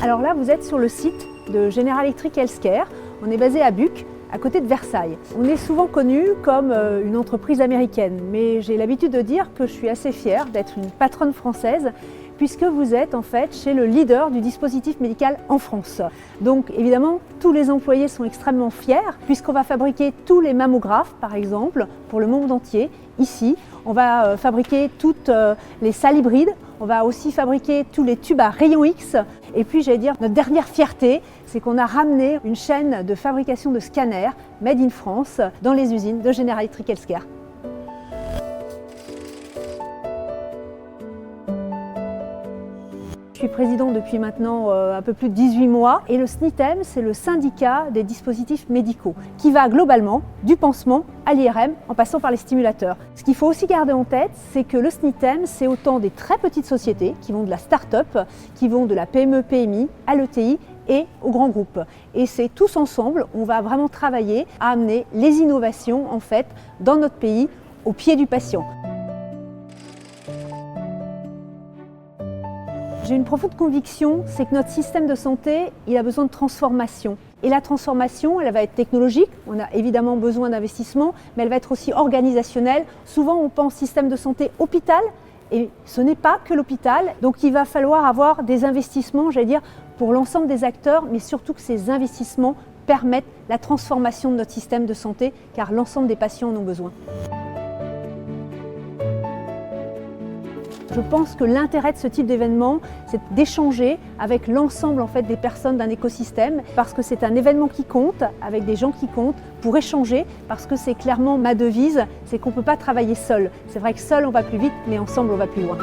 Alors là, vous êtes sur le site de General Electric Healthcare. On est basé à Buc, à côté de Versailles. On est souvent connu comme une entreprise américaine, mais j'ai l'habitude de dire que je suis assez fière d'être une patronne française, puisque vous êtes en fait chez le leader du dispositif médical en France. Donc évidemment, tous les employés sont extrêmement fiers, puisqu'on va fabriquer tous les mammographes, par exemple, pour le monde entier, ici. On va fabriquer toutes les salles hybrides, on va aussi fabriquer tous les tubes à rayons X. Et puis, j'allais dire, notre dernière fierté, c'est qu'on a ramené une chaîne de fabrication de scanners made in France dans les usines de General Electric Healthcare. Je suis présidente depuis maintenant un peu plus de 18 mois et le SNITEM, c'est le syndicat des dispositifs médicaux qui va globalement du pansement à l'IRM en passant par les stimulateurs. Ce qu'il faut aussi garder en tête, c'est que le SNITEM, c'est autant des très petites sociétés qui vont de la start-up, qui vont de la PME-PMI à l'ETI et aux grands groupes. Et c'est tous ensemble, on va vraiment travailler à amener les innovations en fait dans notre pays au pied du patient. J'ai une profonde conviction, c'est que notre système de santé, il a besoin de transformation. Et la transformation, elle va être technologique, on a évidemment besoin d'investissement, mais elle va être aussi organisationnelle. Souvent, on pense système de santé hôpital, et ce n'est pas que l'hôpital. Donc il va falloir avoir des investissements, j'allais dire, pour l'ensemble des acteurs, mais surtout que ces investissements permettent la transformation de notre système de santé, car l'ensemble des patients en ont besoin. Je pense que l'intérêt de ce type d'événement, c'est d'échanger avec l'ensemble en fait, des personnes d'un écosystème, parce que c'est un événement qui compte, avec des gens qui comptent, pour échanger, parce que c'est clairement ma devise, c'est qu'on ne peut pas travailler seul. C'est vrai que seul on va plus vite, mais ensemble on va plus loin.